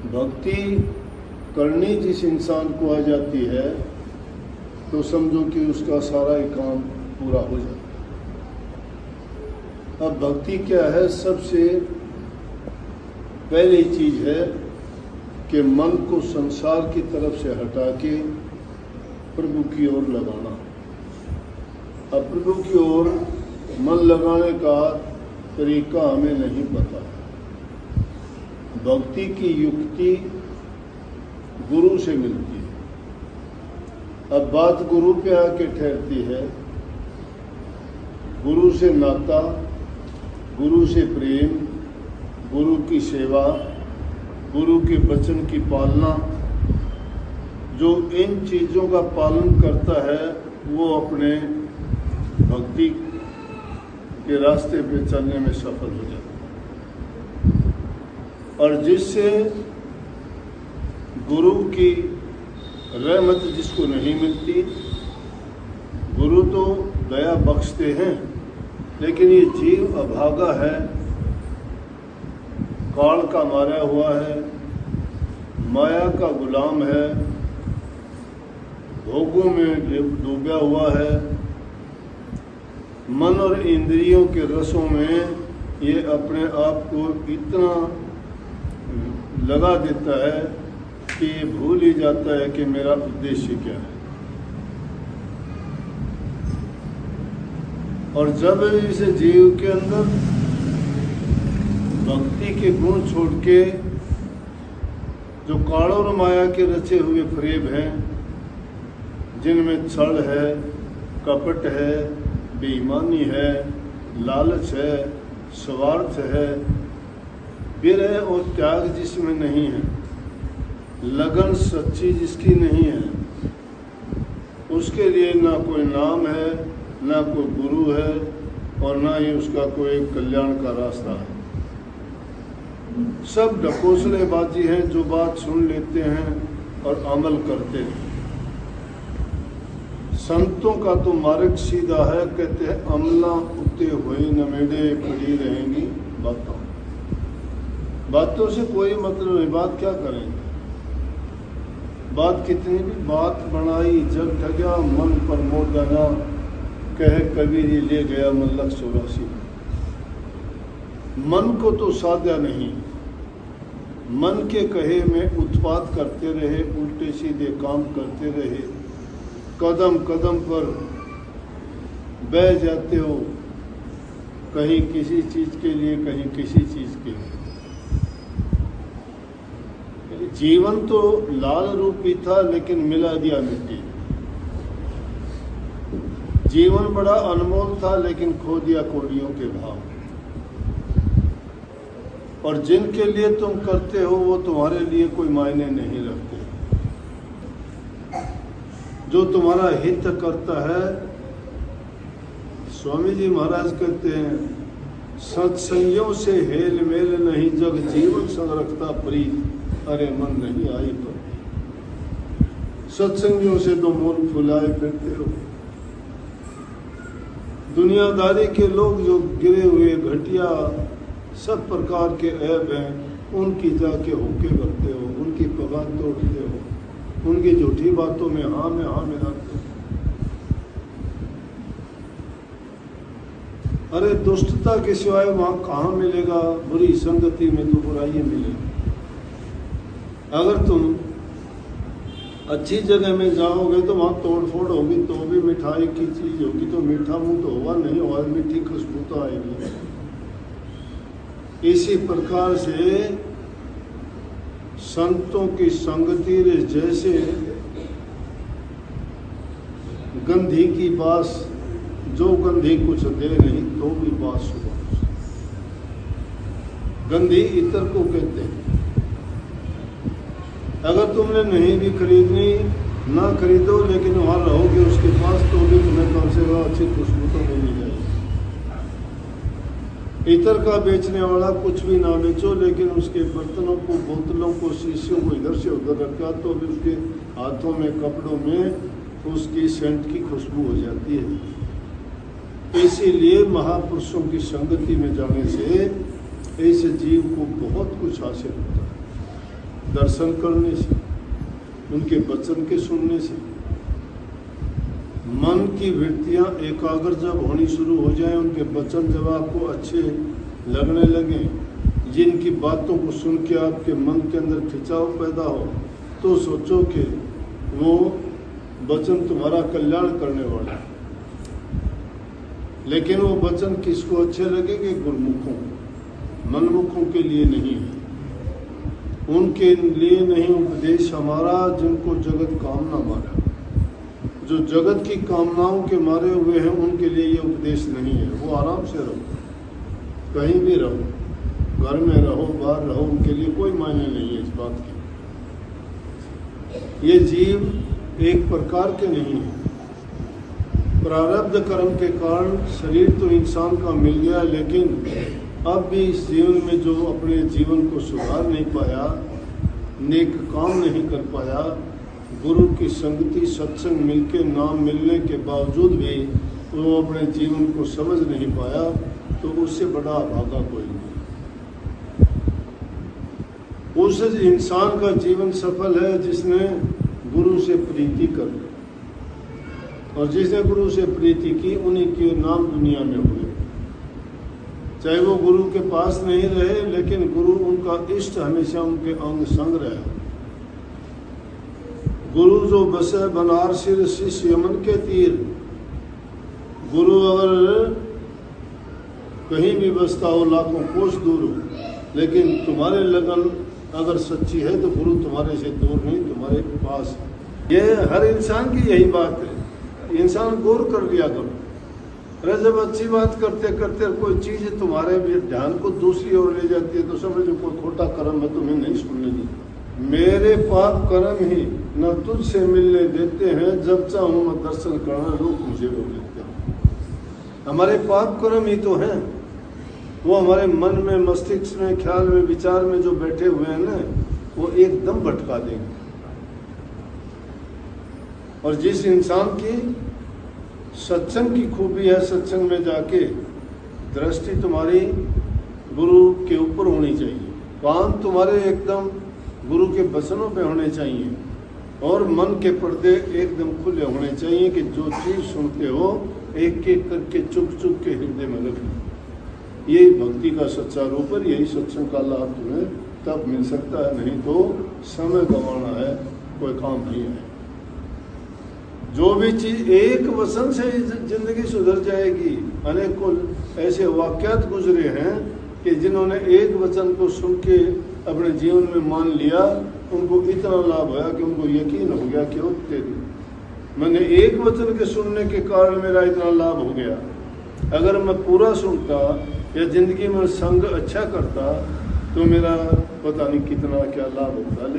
भक्ति करनी जिस इंसान को आ जाती है तो समझो कि उसका सारा ही काम पूरा हो जाता है। अब भक्ति क्या है? सबसे पहली चीज है कि मन को संसार की तरफ से हटा के प्रभु की ओर लगाना। अब प्रभु की ओर मन लगाने का तरीका हमें नहीं पता। भक्ति की युक्ति गुरु से मिलती है। अब बात गुरु पे आके ठहरती है। गुरु से नाता, गुरु से प्रेम, गुरु की सेवा, गुरु के वचन की पालना। जो इन चीज़ों का पालन करता है वो अपने भक्ति के रास्ते पे चलने में सफल हो जाता है। और जिससे गुरु की रहमत जिसको नहीं मिलती, गुरु तो दया बख्शते हैं, लेकिन ये जीव अभागा है, काल का मारा हुआ है, माया का गुलाम है, भोगों में डूबा हुआ है। मन और इंद्रियों के रसों में ये अपने आप को इतना लगा देता है कि ये भूल ही जाता है कि मेरा उद्देश्य क्या है। और जब इस जीव के अंदर भक्ति के गुण छोड़ के जो काल और माया के रचे हुए फरेब हैं, जिनमें छल है, कपट है, बेईमानी है, लालच है, स्वार्थ है, विरह और त्याग जिसमें नहीं है, लगन सच्ची जिसकी नहीं है, उसके लिए ना कोई नाम है, ना कोई गुरु है, और ना ही उसका कोई कल्याण का रास्ता है। सब ढकोसलेबाजी हैं जो बात सुन लेते हैं और अमल करते हैं। संतों का तो मार्ग सीधा है, कहते हैं अमला उते हुए नमेड़े खड़ी रहेंगी बातों। बातों से कोई मतलब नहीं, बात क्या करेंगे? बात कितनी भी बात बनाई, जग ठगया मन पर मोदना, कहे कबीर ले गया मल्लक 84। मन को तो साधा नहीं, मन के कहे में उत्पात करते रहे, उल्टे सीधे काम करते रहे, कदम कदम पर बह जाते हो, कहीं किसी चीज के लिए, कहीं किसी चीज के लिए। जीवन तो लाल रूपी था लेकिन मिला दिया मिट्टी। जीवन बड़ा अनमोल था लेकिन खो दिया कौड़ियों के भाव। और जिनके लिए तुम करते हो वो तुम्हारे लिए कोई मायने नहीं रखते। जो तुम्हारा हित करता है, स्वामी जी महाराज कहते हैं, सत्संगियों से हेल मेल नहीं, जग जीवन संग रखता प्रीत, अरे मन नहीं आई तो। सत्संगियों से तो मोल फुलाए फिरते हो। दुनियादारी के लोग जो गिरे हुए घटिया सब प्रकार के ऐब हैं, उनकी जाके होके करते हो, उनकी पगार तोड़ते हो, उनकी झूठी बातों में हाँ मिलाते हो। अरे दुष्टता के सिवाय वहां कहाँ मिलेगा? बुरी संगति में तो बुराई मिलेगी। अगर तुम अच्छी जगह में जाओगे तो वहाँ तोड़ फोड़ होगी, तो भी मिठाई की चीज होगी, तो मीठा मुंह तो होगा नहीं, और मीठी खुशबू तो आएगी। इसी प्रकार से संतों की संगति जैसे गंधी की बास, जो गंधी कुछ दे नहीं तो भी बास सुबह। गंधी इतर को कहते हैं। अगर तुमने नहीं भी खरीदनी, ना खरीदो, लेकिन वहां रहोगे उसके पास, तो भी तुम्हें कम से कम अच्छी खुशबू तो मिल जाएगी। इतर का बेचने वाला कुछ भी ना बेचो, लेकिन उसके बर्तनों को, बोतलों को, शीशियों को इधर से उधर रखा, तो भी उसके हाथों में, कपड़ों में उसकी सेंट की खुशबू हो जाती है। इसीलिए महापुरुषों की संगति में जाने से इस जीव को बहुत कुछ हासिल होता है। दर्शन करने से, उनके वचन के सुनने से। मन की वृत्तियां एकाग्र जब होनी शुरू हो जाए, उनके वचन जब आपको अच्छे लगने लगे, जिनकी बातों को सुन के आपके मन के अंदर खिंचाव पैदा हो, तो सोचो कि वो वचन तुम्हारा कल्याण करने वाला है। लेकिन वो वचन किसको अच्छे लगेंगे? गुरमुखों, मनमुखों के लिए नहीं है। उनके लिए नहीं उपदेश हमारा, जिनको जगत कामना मारा। जो जगत की कामनाओं के मारे हुए हैं, उनके लिए ये उपदेश नहीं है। वो आराम से रहो, कहीं भी रहो, घर में रहो, बाहर रहो, उनके लिए कोई मायने नहीं है इस बात की। ये जीव एक प्रकार के नहीं है। प्रारब्ध कर्म के कारण शरीर तो इंसान का मिल गया, लेकिन अब भी इस जीवन में जो अपने जीवन को सुधार नहीं पाया, नेक काम नहीं कर पाया, गुरु की संगति सत्संग मिलके नाम मिलने के बावजूद भी वो अपने जीवन को समझ नहीं पाया, तो उससे बड़ा अभागा कोई नहीं। उस इंसान का जीवन सफल है जिसने गुरु से प्रीति कर ली, और जिसने गुरु से प्रीति की, उन्हीं के नाम दुनिया में हुए। चाहे वो गुरु के पास नहीं रहे, लेकिन गुरु उनका इष्ट हमेशा उनके अंग संग रहा। गुरु जो बसे बनारसी शिष्य यमन के तीर। गुरु अगर कहीं भी बसता हो, लाखों कोस दूर हो, लेकिन तुम्हारे लगन अगर सच्ची है तो गुरु तुम्हारे से दूर नहीं, तुम्हारे पास। ये हर इंसान की यही बात है। इंसान गौर कर लिया करो। अरे जब अच्छी बात करते करते कोई चीज़ तुम्हारे भी ध्यान को दूसरी ओर ले जाती है, तो समझो कोई खोटा कर्म है, तुम्हें नहीं सुनने दी। मेरे पाप कर्म ही न तुझसे मिलने देते हैं, जब चाहूँ मैं दर्शन करना रोक मुझे रोक लेते हैं। हमारे पाप कर्म ही तो हैं, वो हमारे मन में, मस्तिष्क में, ख्याल में, विचार में जो बैठे हुए हैं ना, वो एकदम भटका देंगे। और जिस इंसान की सत्संग की खूबी है, सत्संग में जाके दृष्टि तुम्हारी गुरु के ऊपर होनी चाहिए, कान तुम्हारे एकदम गुरु के वचनों पे होने चाहिए, और मन के पर्दे एकदम खुले होने चाहिए कि जो चीज़ सुनते हो एक एक करके चुप चुप के हृदय में रखो। यही भक्ति का सच्चा रूप है। यही सत्संग का लाभ तुम्हें तब मिल सकता है, नहीं तो समय गंवाना है, कोई काम नहीं है। जो भी चीज एक वचन से जिंदगी सुधर जाएगी। अनेकों ऐसे वाक्यात गुजरे हैं कि जिन्होंने एक वचन को सुन के अपने जीवन में मान लिया, उनको इतना लाभ हुआ कि उनको यकीन हो गया कि मैंने एक वचन के सुनने के कारण मेरा इतना लाभ हो गया। अगर मैं पूरा सुनता या जिंदगी में संग अच्छा करता तो मेरा पता नहीं कितना क्या लाभ होता।